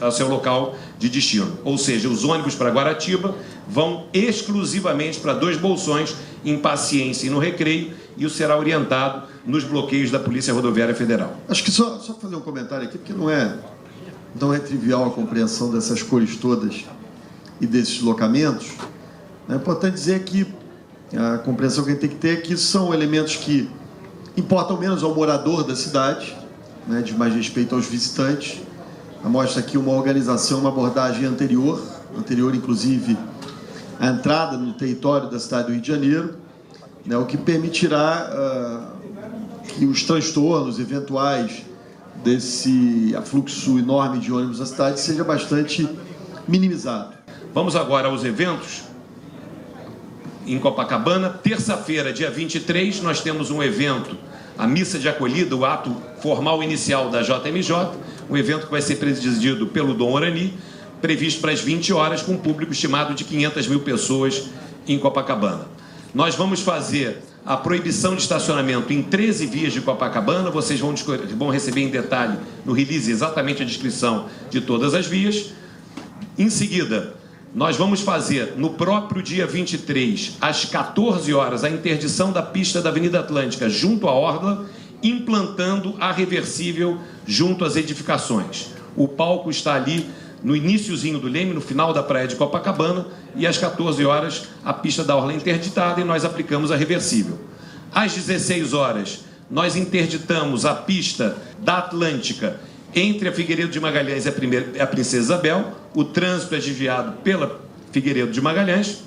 S3: ao seu local de destino. Ou seja, os ônibus para Guaratiba vão exclusivamente para 2 bolsões, em Paciência e no Recreio, e o será orientado nos bloqueios da Polícia Rodoviária Federal.
S1: Acho que só fazer um comentário aqui, porque não é trivial a compreensão dessas cores todas e desses deslocamentos. É importante dizer que a compreensão que a gente tem que ter é que são elementos que importam menos ao morador da cidade, né, de mais respeito aos visitantes. Mostra aqui uma organização, uma abordagem anterior inclusive à entrada no território da cidade do Rio de Janeiro, né, o que permitirá que os transtornos eventuais desse afluxo enorme de ônibus na cidade seja bastante minimizado.
S3: Vamos agora aos eventos. Em Copacabana, terça-feira, dia 23, nós temos um evento, a missa de acolhida, o ato formal inicial da JMJ, um evento que vai ser presidido pelo Dom Orani, previsto para as 20 horas, com um público estimado de 500 mil pessoas em Copacabana. Nós vamos fazer a proibição de estacionamento em 13 vias de Copacabana. Vocês vão receber em detalhe no release exatamente a descrição de todas as vias. Em seguida, nós vamos fazer, no próprio dia 23, às 14 horas, a interdição da pista da Avenida Atlântica junto à Orla, implantando a reversível junto às edificações. O palco está ali no iniciozinho do Leme, no final da praia de Copacabana, e às 14 horas a pista da Orla é interditada e nós aplicamos a reversível. Às 16 horas, nós interditamos a pista da Atlântica entre a Figueiredo de Magalhães e a Princesa Isabel. O trânsito é desviado pela Figueiredo de Magalhães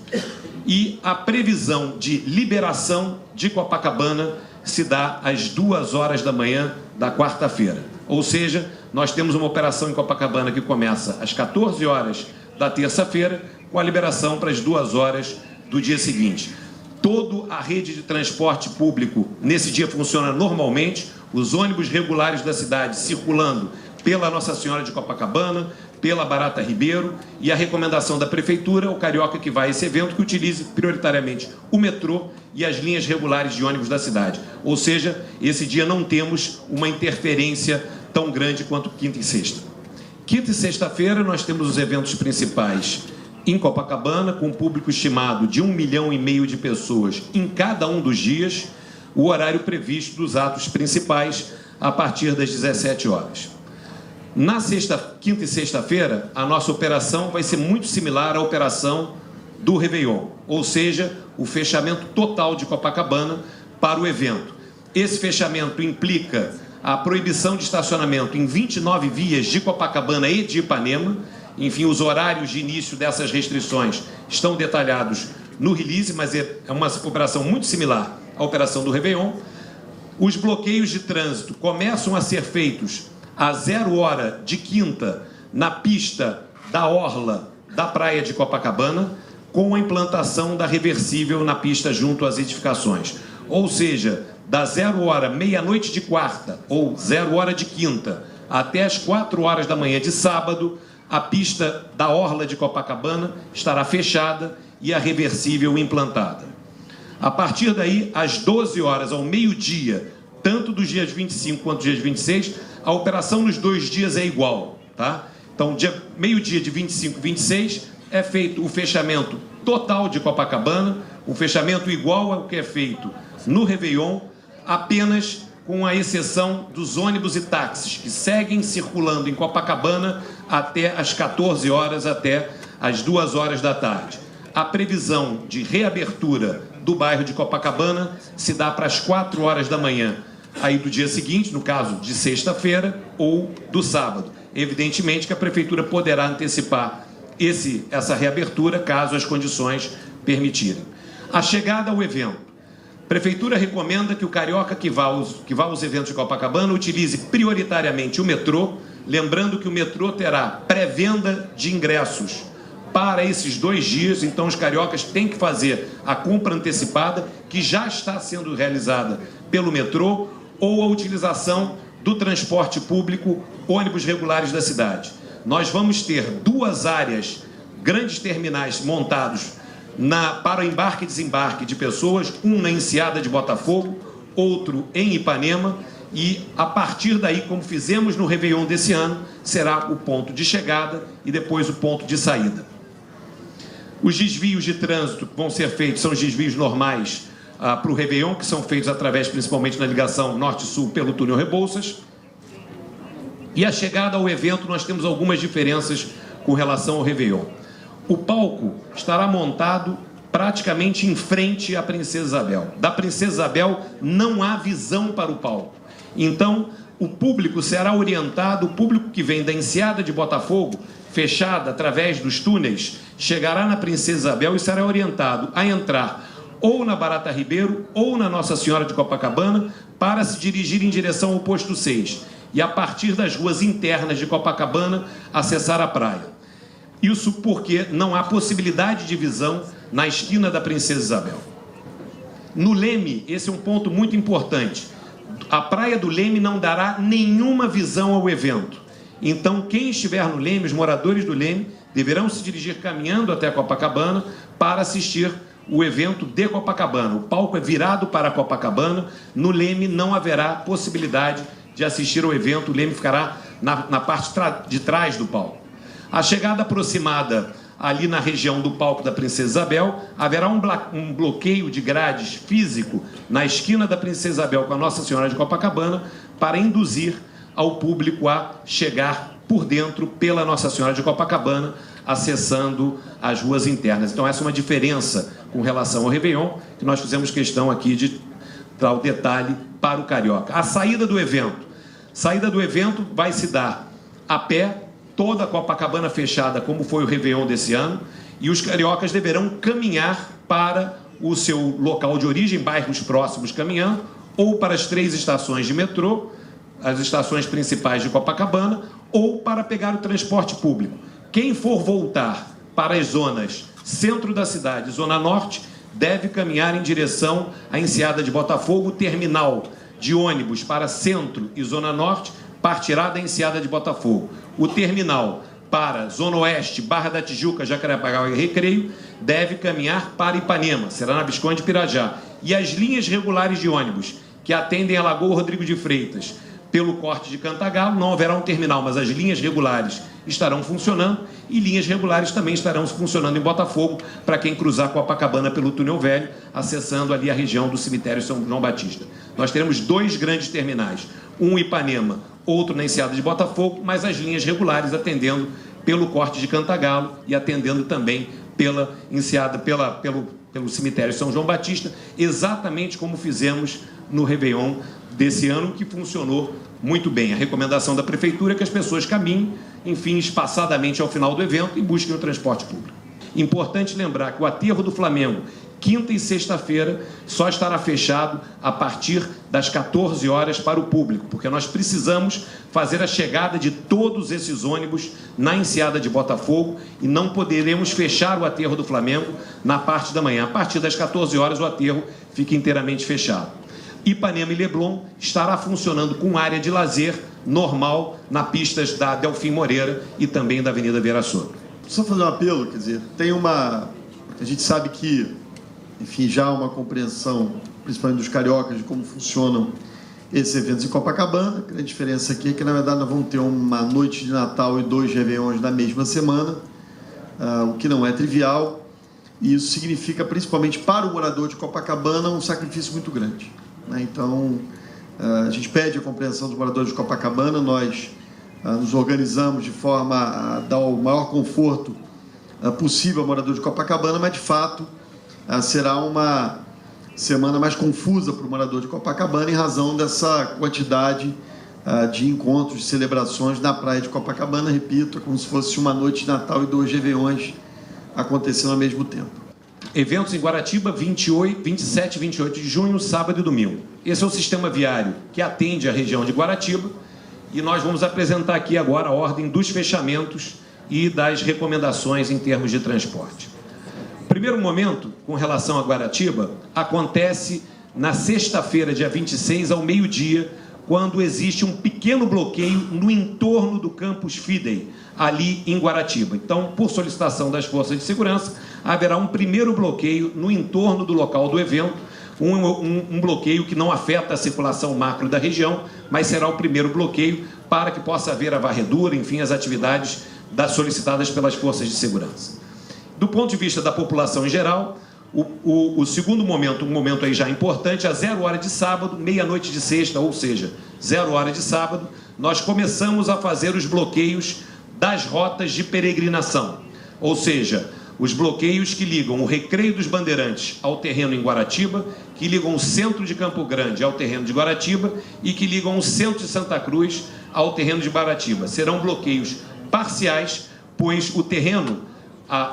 S3: e a previsão de liberação de Copacabana se dá às 2 horas da manhã da quarta-feira. Ou seja, nós temos uma operação em Copacabana que começa às 14 horas da terça-feira, com a liberação para as 2 horas do dia seguinte. Toda a rede de transporte público nesse dia funciona normalmente, os ônibus regulares da cidade circulando pela Nossa Senhora de Copacabana, pela Barata Ribeiro, e a recomendação da Prefeitura, o carioca que vai a esse evento, que utilize prioritariamente o metrô e as linhas regulares de ônibus da cidade. Ou seja, esse dia não temos uma interferência tão grande quanto quinta e sexta. Quinta e sexta-feira nós temos os eventos principais em Copacabana, com um público estimado de 1,5 milhão de pessoas em cada um dos dias, o horário previsto dos atos principais a partir das 17 horas. Na quinta e sexta-feira, a nossa operação vai ser muito similar à operação do Réveillon, ou seja, o fechamento total de Copacabana para o evento. Esse fechamento implica a proibição de estacionamento em 29 vias de Copacabana e de Ipanema. Enfim, os horários de início dessas restrições estão detalhados no release, mas é uma operação muito similar à operação do Réveillon. Os bloqueios de trânsito começam a ser feitos a 0 hora de quinta na pista da orla da praia de Copacabana, com a implantação da reversível na pista junto às edificações. Ou seja, da 0 hora, meia-noite de quarta, ou 0 hora de quinta, até as 4 horas da manhã de sábado, a pista da orla de Copacabana estará fechada e a reversível implantada. A partir daí, às 12 horas, ao meio-dia, tanto dos dias 25 quanto dos dias 26, a operação nos 2 dias é igual, tá? Então, meio-dia de 25 e 26 é feito o fechamento total de Copacabana, o fechamento igual ao que é feito no Réveillon, apenas com a exceção dos ônibus e táxis, que seguem circulando em Copacabana até as 14 horas, até as 2 horas da tarde. A previsão de reabertura do bairro de Copacabana se dá para as 4 horas da manhã, aí do dia seguinte, no caso de sexta-feira ou do sábado. Evidentemente que a Prefeitura poderá antecipar essa reabertura, caso as condições permitirem. A chegada ao evento. A Prefeitura recomenda que o carioca que vá aos eventos de Copacabana utilize prioritariamente o metrô, lembrando que o metrô terá pré-venda de ingressos para esses 2 dias, então os cariocas têm que fazer a compra antecipada, que já está sendo realizada pelo metrô, ou a utilização do transporte público, ônibus regulares da cidade. Nós vamos ter 2 áreas, grandes terminais montados para embarque e desembarque de pessoas, um na Enseada de Botafogo, outro em Ipanema, e a partir daí, como fizemos no Réveillon desse ano, será o ponto de chegada e depois o ponto de saída. Os desvios de trânsito que vão ser feitos são os desvios normais para o Réveillon, que são feitos através, principalmente na ligação norte-sul, pelo túnel Rebouças. E a chegada ao evento, nós temos algumas diferenças com relação ao Réveillon. O palco estará montado praticamente em frente à Princesa Isabel. Da Princesa Isabel não há visão para o palco. Então, o público será orientado, o público que vem da Enseada de Botafogo, fechada através dos túneis, chegará na Princesa Isabel e será orientado a entrar ou na Barata Ribeiro ou na Nossa Senhora de Copacabana para se dirigir em direção ao posto 6 e a partir das ruas internas de Copacabana acessar a praia. Isso porque não há possibilidade de visão na esquina da Princesa Isabel. No Leme, esse é um ponto muito importante. A praia do Leme não dará nenhuma visão ao evento. Então, quem estiver no Leme, os moradores do Leme, deverão se dirigir caminhando até Copacabana para assistir o evento de Copacabana. O palco é virado para Copacabana. No Leme não haverá possibilidade de assistir ao evento. O Leme ficará na parte de trás do palco. A chegada aproximada ali na região do palco da Princesa Isabel, haverá um bloqueio de grades físico na esquina da Princesa Isabel com a Nossa Senhora de Copacabana para induzir ao público a chegar por dentro pela Nossa Senhora de Copacabana, acessando as ruas internas. Então essa é uma diferença com relação ao Réveillon, que nós fizemos questão aqui de dar o detalhe para o carioca. A saída do evento. Saída do evento vai se dar a pé, toda a Copacabana fechada, como foi o Réveillon desse ano, e os cariocas deverão caminhar para o seu local de origem, bairros próximos caminhando, ou para as 3 estações de metrô, as estações principais de Copacabana, ou para pegar o transporte público. Quem for voltar para as zonas centro da cidade, zona norte, deve caminhar em direção à Enseada de Botafogo, terminal de ônibus para centro e zona norte, partirá da Enseada de Botafogo. O terminal para Zona Oeste, Barra da Tijuca, Jacarepaguá e Recreio, deve caminhar para Ipanema, será na Visconde Pirajá. E as linhas regulares de ônibus que atendem a Lagoa Rodrigo de Freitas, pelo corte de Cantagalo, não haverá um terminal, mas as linhas regulares estarão funcionando e linhas regulares também estarão funcionando em Botafogo para quem cruzar Copacabana pelo Túnel Velho, acessando ali a região do cemitério São João Batista. Nós teremos 2 grandes terminais, um em Ipanema, outro na Enseada de Botafogo, mas as linhas regulares atendendo pelo corte de Cantagalo e atendendo também pela Enseada, pelo cemitério São João Batista, exatamente como fizemos no Réveillon desse ano, que funcionou muito bem. A recomendação da Prefeitura é que as pessoas caminhem, enfim, espaçadamente ao final do evento e busquem o transporte público. Importante lembrar que o aterro do Flamengo, quinta e sexta-feira, só estará fechado a partir das 14 horas para o público, porque nós precisamos fazer a chegada de todos esses ônibus na Enseada de Botafogo e não poderemos fechar o aterro do Flamengo na parte da manhã. A partir das 14 horas o aterro fica inteiramente fechado. Ipanema e Leblon estará funcionando com área de lazer normal na pistas da Delfim Moreira e também da Avenida Vieira Soto.
S1: Só fazer um apelo, quer dizer, a gente sabe que, enfim, já há uma compreensão, principalmente dos cariocas, de como funcionam esses eventos em Copacabana. A grande diferença aqui é que, na verdade, nós vamos ter uma noite de Natal e 2 Réveillons na mesma semana, o que não é trivial, e isso significa, principalmente para o morador de Copacabana, um sacrifício muito grande. Então, a gente pede a compreensão dos moradores de Copacabana, nós nos organizamos de forma a dar o maior conforto possível ao morador de Copacabana, mas, de fato, será uma semana mais confusa para o morador de Copacabana em razão dessa quantidade de encontros, de celebrações na praia de Copacabana. Repito, é como se fosse uma noite de Natal e 2 Réveillons acontecendo ao mesmo tempo.
S3: Eventos em Guaratiba, 27 e 28 de junho, sábado e domingo. Esse é o sistema viário que atende a região de Guaratiba e nós vamos apresentar aqui agora a ordem dos fechamentos e das recomendações em termos de transporte. O primeiro momento, com relação a Guaratiba, acontece na sexta-feira, dia 26, ao meio-dia, quando existe um pequeno bloqueio no entorno do campus Fidei, ali em Guaratiba. Então, por solicitação das forças de segurança, haverá um primeiro bloqueio no entorno do local do evento, um bloqueio que não afeta a circulação macro da região, mas será o primeiro bloqueio para que possa haver a varredura, enfim, as atividades solicitadas pelas forças de segurança. Do ponto de vista da população em geral, o segundo momento, um momento aí já importante, às 0 hora de sábado, meia-noite de sexta, ou seja, 0 hora de sábado, nós começamos a fazer os bloqueios das rotas de peregrinação, ou seja, os bloqueios que ligam o Recreio dos Bandeirantes ao terreno em Guaratiba, que ligam o centro de Campo Grande ao terreno de Guaratiba e que ligam o centro de Santa Cruz ao terreno de Guaratiba. Serão bloqueios parciais, pois o terreno,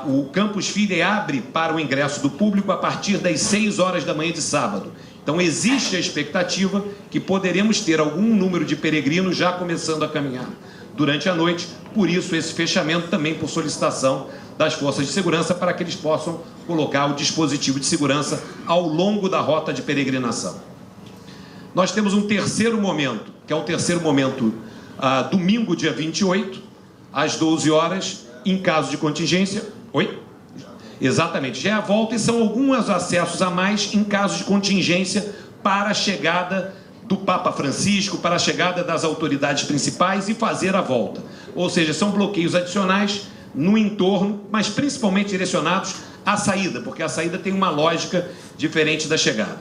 S3: o Campus Fidei abre para o ingresso do público a partir das 6 horas da manhã de sábado. Então existe a expectativa que poderemos ter algum número de peregrinos já começando a caminhar durante a noite, por isso esse fechamento também por solicitação das forças de segurança para que eles possam colocar o dispositivo de segurança ao longo da rota de peregrinação. Nós temos um terceiro momento, que é o terceiro momento, domingo, dia 28, às 12 horas, em caso de contingência. Oi? Exatamente, já é a volta e são alguns acessos a mais em caso de contingência para a chegada do Papa Francisco, para a chegada das autoridades principais e fazer a volta. Ou seja, são bloqueios adicionais no entorno, mas principalmente direcionados à saída, porque a saída tem uma lógica diferente da chegada.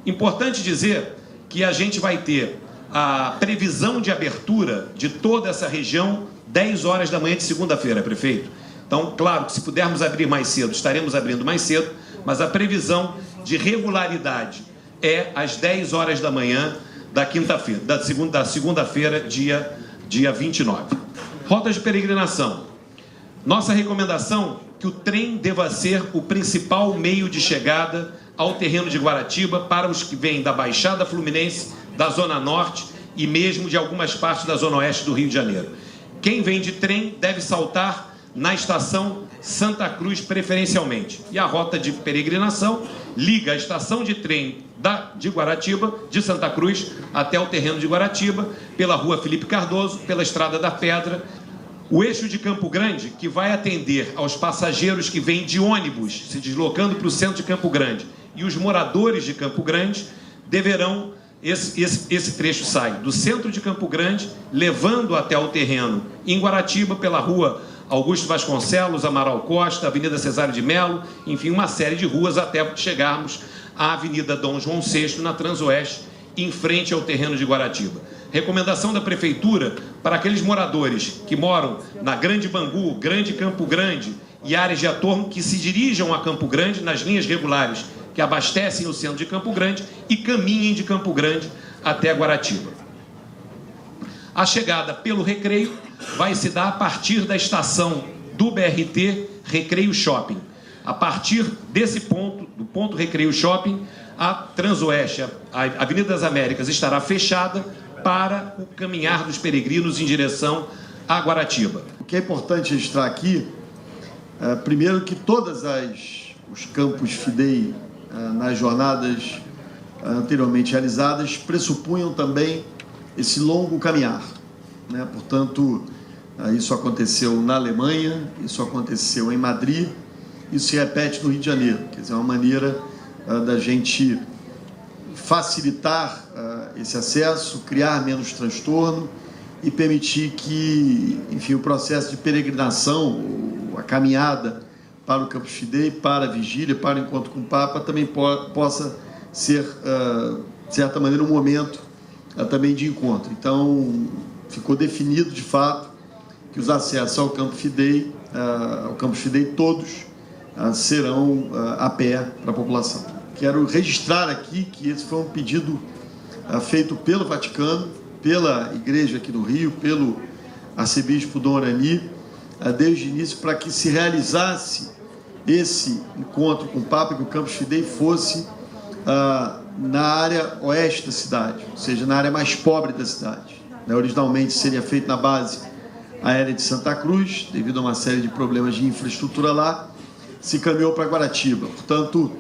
S3: Importante dizer que a gente vai ter a previsão de abertura de toda essa região 10 horas da manhã de segunda-feira, prefeito. Então, claro que se pudermos abrir mais cedo, estaremos abrindo mais cedo, mas a previsão de regularidade é às 10 horas da manhã da quinta-feira, da segunda-feira, dia 29. Rotas de peregrinação. Nossa recomendação é que o trem deva ser o principal meio de chegada ao terreno de Guaratiba para os que vêm da Baixada Fluminense, da Zona Norte e mesmo de algumas partes da Zona Oeste do Rio de Janeiro. Quem vem de trem deve saltar na estação Santa Cruz preferencialmente. E a rota de peregrinação, liga a estação de trem de Guaratiba, de Santa Cruz, até o terreno de Guaratiba, pela rua Felipe Cardoso, pela Estrada da Pedra. O eixo de Campo Grande, que vai atender aos passageiros que vêm de ônibus se deslocando para o centro de Campo Grande, e os moradores de Campo Grande deverão, esse trecho sai do centro de Campo Grande, levando até o terreno em Guaratiba, pela rua Augusto Vasconcelos, Amaral Costa, Avenida Cesário de Melo, enfim, uma série de ruas até chegarmos à Avenida Dom João VI, na Transoeste, em frente ao terreno de Guaratiba. Recomendação da Prefeitura para aqueles moradores que moram na Grande Bangu, Grande Campo Grande e áreas de atorno que se dirijam a Campo Grande nas linhas regulares que abastecem o centro de Campo Grande e caminhem de Campo Grande até Guaratiba. A chegada pelo Recreio vai se dar a partir da estação do BRT Recreio Shopping. A partir desse ponto, do ponto Recreio Shopping, a Transoeste, a Avenida das Américas, estará fechada para o caminhar dos peregrinos em direção a Guaratiba.
S1: O que é importante registrar aqui, primeiro que todos os campos FIDEI nas jornadas anteriormente realizadas pressupunham também esse longo caminhar, né? Portanto, isso aconteceu na Alemanha, isso aconteceu em Madrid, isso se repete no Rio de Janeiro. Quer dizer, é uma maneira da gente facilitar esse acesso, criar menos transtorno e permitir que, enfim, o processo de peregrinação, a caminhada para o Campus FIDEI, para a vigília, para o encontro com o Papa, também possa ser, de certa maneira, um momento também de encontro. Então, ficou definido, de fato, que os acessos ao Campus FIDEI, todos serão a pé para a população. Quero registrar aqui que esse foi um pedido feito pelo Vaticano, pela Igreja aqui do Rio, pelo arcebispo Dom Orani, desde o início, para que se realizasse esse encontro com o Papa, que o Campus FIDEI fosse na área oeste da cidade, ou seja, na área mais pobre da cidade. Originalmente seria feito na base aérea de Santa Cruz, devido a uma série de problemas de infraestrutura lá, se caminhou para Guaratiba. Portanto,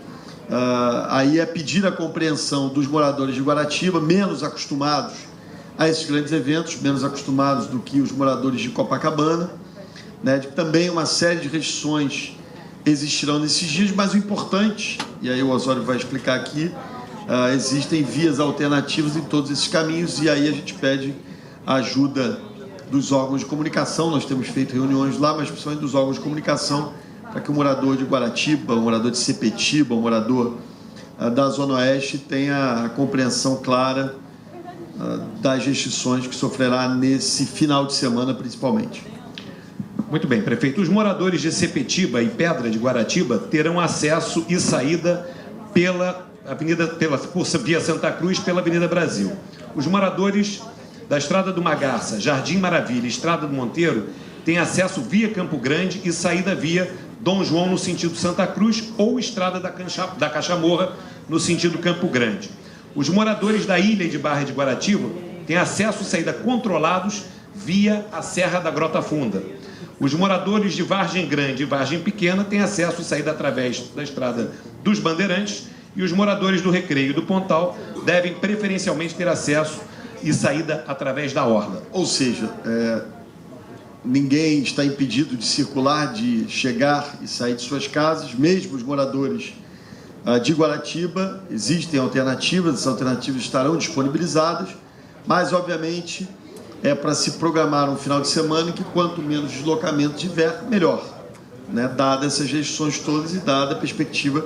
S1: aí é pedir a compreensão dos moradores de Guaratiba, menos acostumados a esses grandes eventos, menos acostumados do que os moradores de Copacabana, né, de que também uma série de restrições existirão nesses dias, mas o importante, e aí o Osório vai explicar aqui, existem vias alternativas em todos esses caminhos, e aí a gente pede a ajuda dos órgãos de comunicação. Nós temos feito reuniões lá, mas principalmente dos órgãos de comunicação, para que o morador de Guaratiba, o morador de Sepetiba, o morador da Zona Oeste tenha a compreensão clara das restrições que sofrerá nesse final de semana, principalmente.
S3: Muito bem, prefeito. Os moradores de Sepetiba e Pedra de Guaratiba terão acesso e saída por via Santa Cruz, pela Avenida Brasil. Os moradores da Estrada do Magarça, Jardim Maravilha e Estrada do Monteiro têm acesso via Campo Grande e saída via Dom João, no sentido Santa Cruz, ou Estrada da Cachamorra, no sentido Campo Grande. Os moradores da Ilha e de Barra de Guaratiba têm acesso e saída controlados via a Serra da Grota Funda. Os moradores de Vargem Grande e Vargem Pequena têm acesso e saída através da Estrada dos Bandeirantes, e os moradores do Recreio e do Pontal devem preferencialmente ter acesso e saída através da Orla.
S1: Ou seja, ninguém está impedido de circular, de chegar e sair de suas casas, mesmo os moradores de Guaratiba. Existem alternativas, essas alternativas estarão disponibilizadas, mas, obviamente, é para se programar um final de semana em que quanto menos deslocamento tiver, melhor, né? Dadas essas restrições todas e dada a perspectiva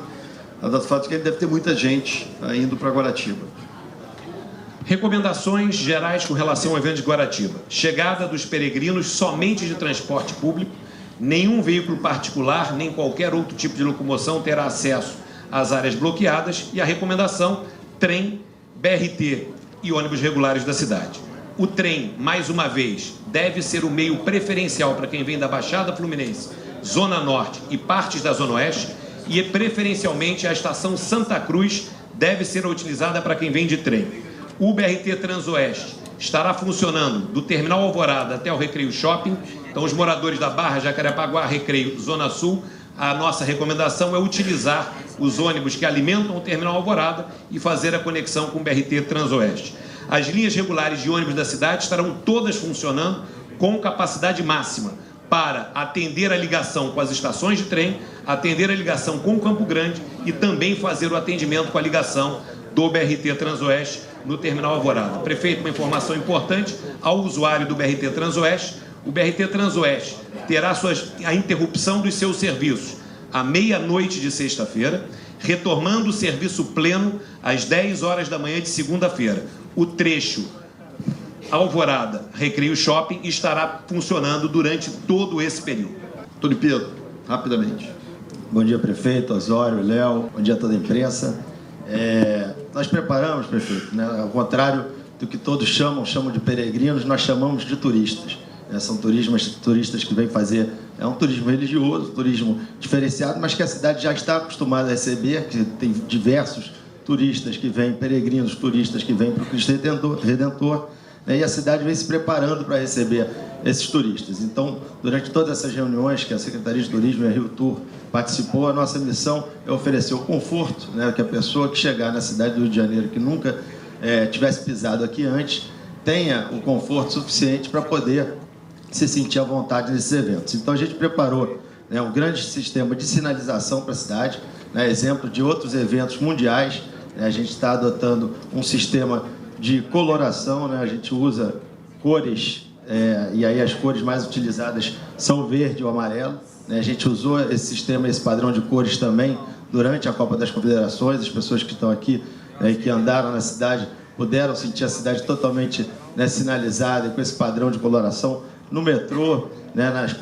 S1: do fato de que deve ter muita gente indo para Guaratiba.
S3: Recomendações gerais com relação ao evento de Guaratiba. Chegada dos peregrinos somente de transporte público, nenhum veículo particular, nem qualquer outro tipo de locomoção terá acesso às áreas bloqueadas, e a recomendação: trem, BRT e ônibus regulares da cidade. O trem, mais uma vez, deve ser o meio preferencial para quem vem da Baixada Fluminense, Zona Norte e partes da Zona Oeste, e preferencialmente a estação Santa Cruz deve ser utilizada para quem vem de trem. O BRT Transoeste estará funcionando do Terminal Alvorada até o Recreio Shopping. Então, os moradores da Barra, Jacarepaguá, Recreio, Zona Sul, a nossa recomendação é utilizar os ônibus que alimentam o terminal Alvorada e fazer a conexão com o BRT Transoeste. As linhas regulares de ônibus da cidade estarão todas funcionando com capacidade máxima para atender a ligação com as estações de trem, atender a ligação com o Campo Grande e também fazer o atendimento com a ligação do BRT Transoeste no terminal Alvorada. Prefeito, uma informação importante ao usuário do BRT Transoeste: o BRT Transoeste terá a interrupção dos seus serviços à meia-noite de sexta-feira, retomando o serviço pleno às 10 horas da manhã de segunda-feira. O trecho Alvorada Recreio Shopping estará funcionando durante todo esse período.
S1: Tony Pedro, rapidamente.
S4: Bom dia, prefeito, Osório, Léo, bom dia a toda a imprensa. Nós preparamos, prefeito, né, ao contrário do que todos chamam de peregrinos, nós chamamos de turistas. São turistas que vêm fazer, é um turismo religioso, turismo diferenciado, mas que a cidade já está acostumada a receber, que tem diversos turistas que vêm, peregrinos, turistas que vêm para o Cristo Redentor, né, e a cidade vem se preparando para receber esses turistas. Então, durante todas essas reuniões que a Secretaria de Turismo e a Rio Tour participou, a nossa missão é oferecer o conforto, né, que a pessoa que chegar na cidade do Rio de Janeiro, que nunca tivesse pisado aqui antes, tenha o conforto suficiente para poder se sentir à vontade nesses eventos. Então, a gente preparou, né, um grande sistema de sinalização para a cidade, né, exemplo de outros eventos mundiais. A gente está adotando um sistema de coloração, né, a gente usa cores, e aí as cores mais utilizadas são o verde e o amarelo. Né, a gente usou esse sistema, esse padrão de cores também durante a Copa das Confederações. As pessoas que estão aqui e que andaram na cidade puderam sentir a cidade totalmente, né, sinalizada e com esse padrão de coloração. No metrô, né, nos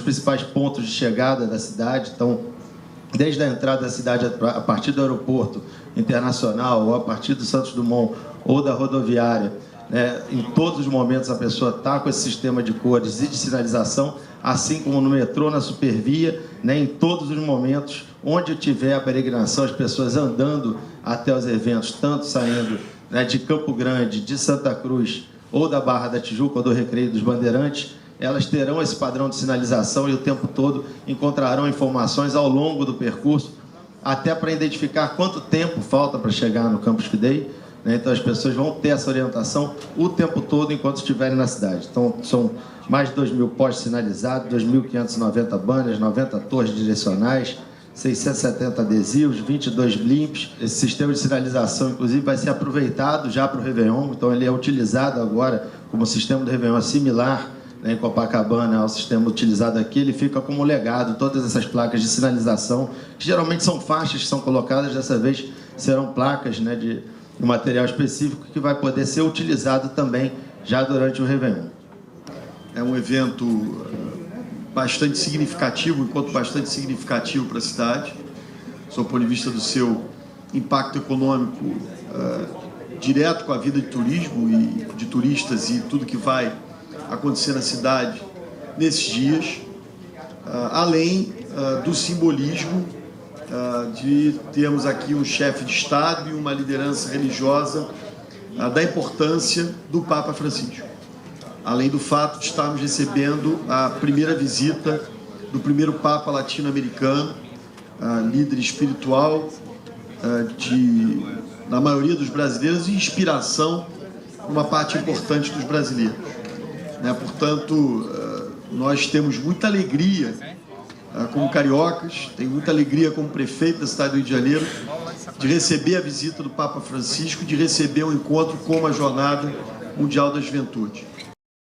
S4: principais pontos de chegada da cidade. Então, desde a entrada da cidade a partir do aeroporto internacional, ou a partir do Santos Dumont, ou da rodoviária, né, em todos os momentos a pessoa está com esse sistema de cores e de sinalização, assim como no metrô, na Supervia, né, em todos os momentos, onde tiver a peregrinação, as pessoas andando até os eventos, tanto saindo, né, de Campo Grande, de Santa Cruz, ou da Barra da Tijuca, ou do Recreio dos Bandeirantes, elas terão esse padrão de sinalização e o tempo todo encontrarão informações ao longo do percurso, até para identificar quanto tempo falta para chegar no Campus Fidei, né? Então as pessoas vão ter essa orientação o tempo todo enquanto estiverem na cidade. Então são mais de 2.000 postes sinalizados, 2.590 banners, 90 torres direcionais, 670 adesivos, 22 blimps. Esse sistema de sinalização, inclusive, vai ser aproveitado já para o Réveillon, então ele é utilizado agora como sistema do Réveillon similar, né, em Copacabana ao sistema utilizado aqui. Ele fica como legado, todas essas placas de sinalização, que geralmente são faixas que são colocadas, dessa vez serão placas, né, de material específico que vai poder ser utilizado também já durante o Réveillon.
S1: É um evento bastante significativo, enquanto bastante significativo para a cidade, sob o ponto de vista do seu impacto econômico direto com a vida de turismo e de turistas e tudo que vai acontecer na cidade nesses dias, além do simbolismo de termos aqui um chefe de Estado e uma liderança religiosa, da importância do Papa Francisco. Além do fato de estarmos recebendo a primeira visita do primeiro Papa latino-americano, líder espiritual da maioria dos brasileiros e inspiração para uma parte importante dos brasileiros. Portanto, nós temos muita alegria como cariocas, tenho muita alegria como prefeito da cidade do Rio de Janeiro, de receber a visita do Papa Francisco, de receber um encontro como a Jornada Mundial da Juventude.